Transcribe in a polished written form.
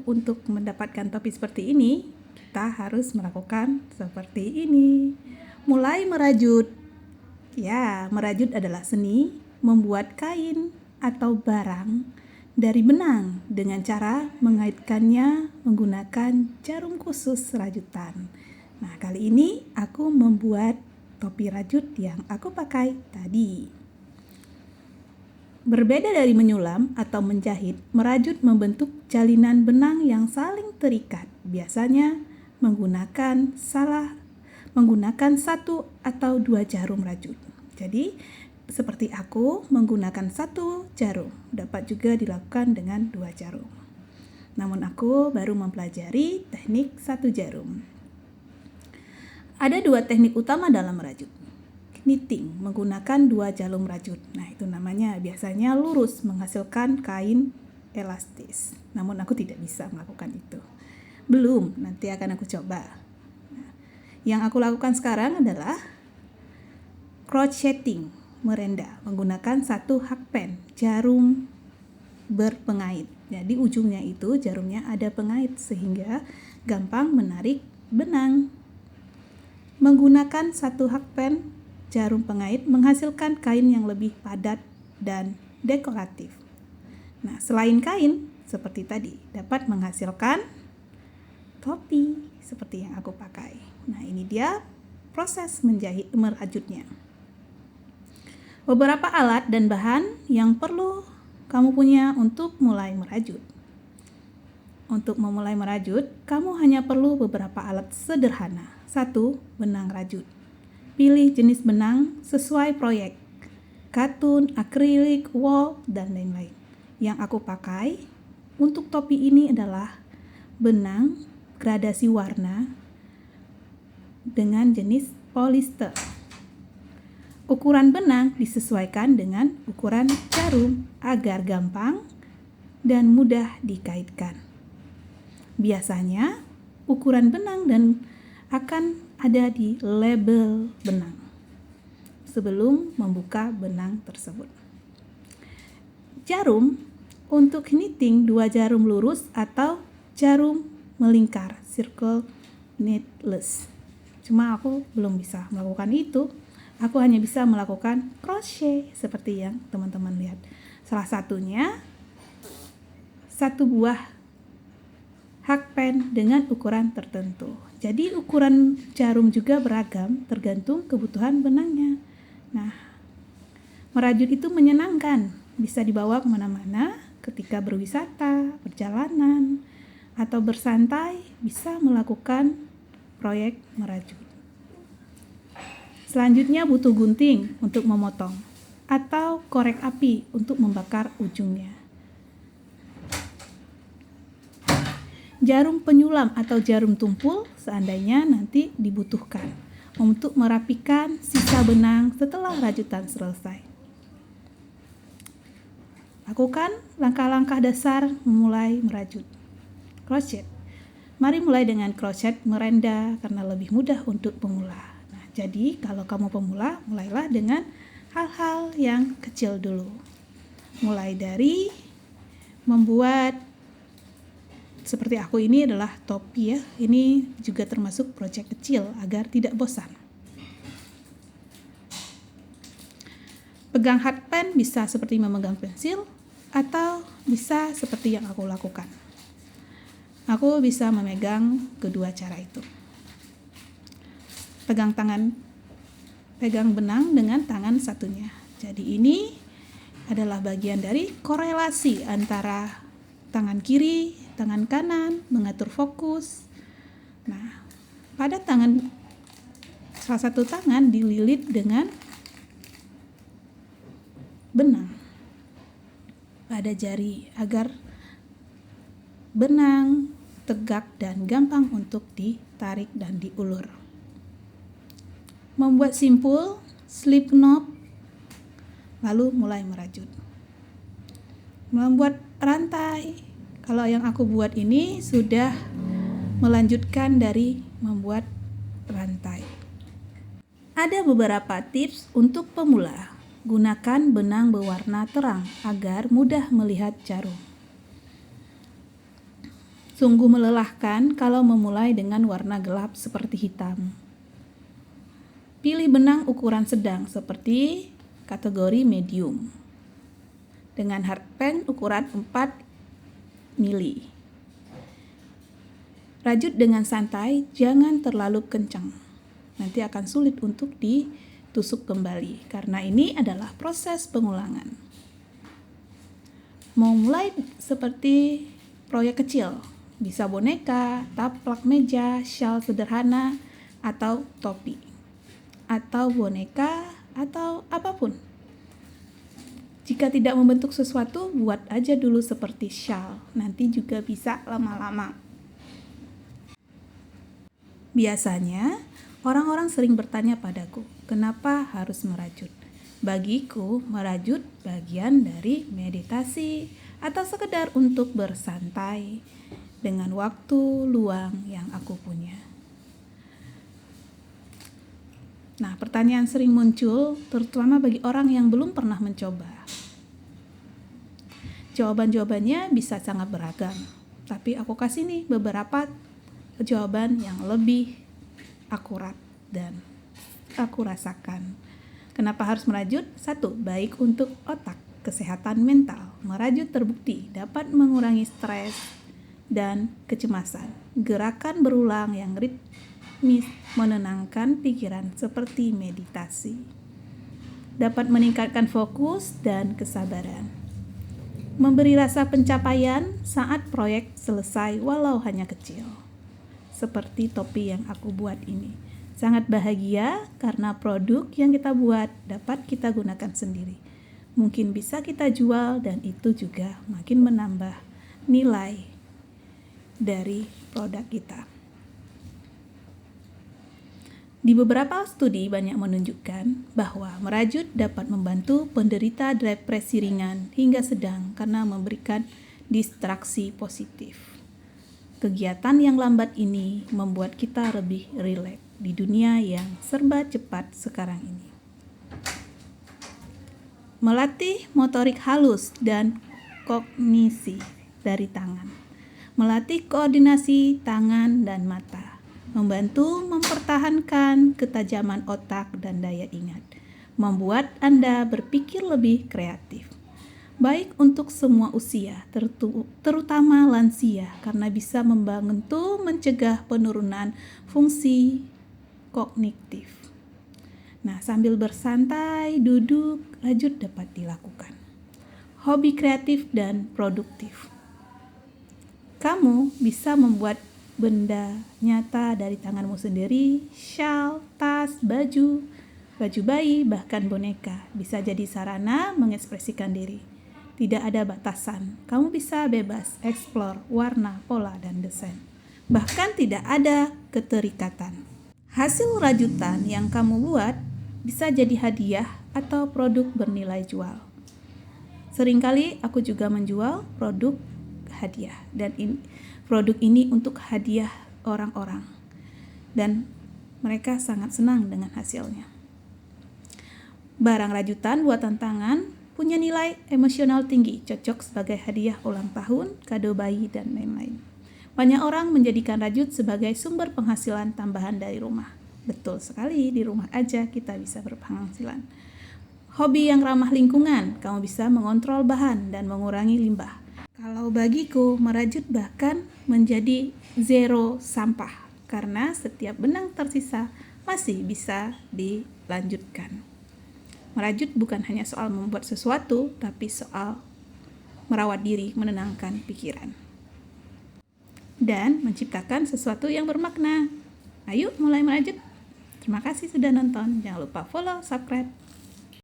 untuk mendapatkan topi seperti ini, kita harus melakukan seperti ini. Mulai merajut. Ya, merajut adalah seni membuat kain atau barang dari benang dengan cara mengaitkannya menggunakan jarum khusus rajutan. Nah, kali ini aku membuat topi rajut yang aku pakai tadi. Berbeda dari menyulam atau menjahit, merajut membentuk jalinan benang yang saling terikat. Biasanya menggunakan satu atau dua jarum rajut. Jadi, seperti aku menggunakan satu jarum, dapat juga dilakukan dengan dua jarum. Namun aku baru mempelajari teknik satu jarum. Ada dua teknik utama dalam merajut. Knitting menggunakan dua jarum rajut. Nah, itu namanya biasanya lurus menghasilkan kain elastis. Namun aku tidak bisa melakukan itu. Belum, nanti akan aku coba. Nah, yang aku lakukan sekarang adalah crocheting, merenda menggunakan satu hakpen, jarum berpengait. Jadi ujungnya itu jarumnya ada pengait sehingga gampang menarik benang. Menggunakan satu hakpen jarum pengait menghasilkan kain yang lebih padat dan dekoratif. Nah, selain kain seperti tadi dapat menghasilkan topi seperti yang aku pakai. Nah, ini dia proses merajutnya. Beberapa alat dan bahan yang perlu kamu punya untuk mulai merajut. Untuk memulai merajut, kamu hanya perlu beberapa alat sederhana. 1. Benang rajut. Pilih jenis benang sesuai proyek. Katun, akrilik, wool, dan lain-lain. Yang aku pakai untuk topi ini adalah benang gradasi warna dengan jenis polyester. Ukuran benang disesuaikan dengan ukuran jarum agar gampang dan mudah dikaitkan. Biasanya ukuran benang dan akan ada di label benang sebelum membuka benang tersebut. Jarum untuk knitting 2 jarum lurus atau jarum melingkar, circle needles. Cuma aku belum bisa melakukan itu. Aku hanya bisa melakukan crochet seperti yang teman-teman lihat. Salah satunya satu buah hakpen dengan ukuran tertentu. Jadi ukuran jarum juga beragam tergantung kebutuhan benangnya. Nah, merajut itu menyenangkan, bisa dibawa kemana-mana ketika berwisata, perjalanan, atau bersantai, bisa melakukan proyek merajut. Selanjutnya butuh gunting untuk memotong atau korek api untuk membakar ujungnya. Jarum penyulam atau jarum tumpul seandainya nanti dibutuhkan untuk merapikan sisa benang setelah rajutan selesai. Lakukan langkah-langkah dasar memulai merajut. Crochet. Mari mulai dengan crochet merenda karena lebih mudah untuk pemula. Jadi kalau kamu pemula, mulailah dengan hal-hal yang kecil dulu. Mulai dari membuat seperti aku ini adalah topi ya. Ini juga termasuk proyek kecil agar tidak bosan. Pegang hakpen bisa seperti memegang pensil atau bisa seperti yang aku lakukan. Aku bisa memegang kedua cara itu. Pegang benang dengan tangan satunya. Jadi ini adalah bagian dari korelasi antara tangan kiri, tangan kanan, mengatur fokus. Nah, pada salah satu tangan dililit dengan benang pada jari agar benang tegak dan gampang untuk ditarik dan diulur. Membuat simpul, slip knot, lalu mulai merajut. Membuat rantai. Kalau yang aku buat ini sudah melanjutkan dari membuat rantai. Ada beberapa tips untuk pemula. Gunakan benang berwarna terang agar mudah melihat jarum. Sungguh melelahkan kalau memulai dengan warna gelap seperti hitam. Pilih benang ukuran sedang seperti kategori medium dengan hard pen ukuran 4 mili. Rajut dengan santai, jangan terlalu kencang. Nanti akan sulit untuk ditusuk kembali karena ini adalah proses pengulangan. Mau mulai seperti proyek kecil, bisa boneka, taplak meja, syal sederhana, atau topi, atau boneka, atau apapun. Jika tidak membentuk sesuatu, buat aja dulu seperti syal, nanti juga bisa lama-lama. Biasanya, orang-orang sering bertanya padaku, kenapa harus merajut? Bagiku, merajut bagian dari meditasi atau sekedar untuk bersantai dengan waktu luang yang aku punya. Nah, pertanyaan sering muncul, terutama bagi orang yang belum pernah mencoba. Jawaban-jawabannya bisa sangat beragam, tapi aku kasih nih beberapa jawaban yang lebih akurat dan aku rasakan. Kenapa harus merajut? 1. Baik untuk otak, kesehatan mental. Merajut terbukti dapat mengurangi stres dan kecemasan. Gerakan berulang yang ritmis menenangkan pikiran seperti meditasi. Dapat meningkatkan fokus dan kesabaran. Memberi rasa pencapaian saat proyek selesai walau hanya kecil. Seperti topi yang aku buat ini. Sangat bahagia karena produk yang kita buat dapat kita gunakan sendiri. Mungkin bisa kita jual dan itu juga makin menambah nilai dari produk kita. Di beberapa studi banyak menunjukkan bahwa merajut dapat membantu penderita depresi ringan hingga sedang karena memberikan distraksi positif. Kegiatan yang lambat ini membuat kita lebih rileks di dunia yang serba cepat sekarang ini. Melatih motorik halus dan kognisi dari tangan. Melatih koordinasi tangan dan mata. Membantu mempertahankan ketajaman otak dan daya ingat. Membuat Anda berpikir lebih kreatif. Baik untuk semua usia, terutama lansia, karena bisa membantu mencegah penurunan fungsi kognitif. Nah, sambil bersantai, duduk, rajut dapat dilakukan. Hobi kreatif dan produktif. Kamu bisa membuat benda nyata dari tanganmu sendiri, syal, tas, baju bayi, bahkan boneka. Bisa jadi sarana mengekspresikan diri. Tidak ada batasan. Kamu bisa bebas eksplor warna, pola, dan desain. Bahkan tidak ada keterikatan. Hasil rajutan yang kamu buat bisa jadi hadiah atau produk bernilai jual. Seringkali aku juga menjual produk hadiah dan produk ini untuk hadiah orang-orang. Dan mereka sangat senang dengan hasilnya. Barang rajutan buatan tangan punya nilai emosional tinggi, cocok sebagai hadiah ulang tahun, kado bayi, dan lain-lain. Banyak orang menjadikan rajut sebagai sumber penghasilan tambahan dari rumah. Betul sekali, di rumah aja kita bisa berpenghasilan. Hobi yang ramah lingkungan, kamu bisa mengontrol bahan dan mengurangi limbah. Kalau bagiku, merajut bahkan menjadi zero sampah, karena setiap benang tersisa masih bisa dilanjutkan. Merajut bukan hanya soal membuat sesuatu, tapi soal merawat diri, menenangkan pikiran, dan menciptakan sesuatu yang bermakna. Ayo mulai merajut. Terima kasih sudah nonton. Jangan lupa follow, subscribe,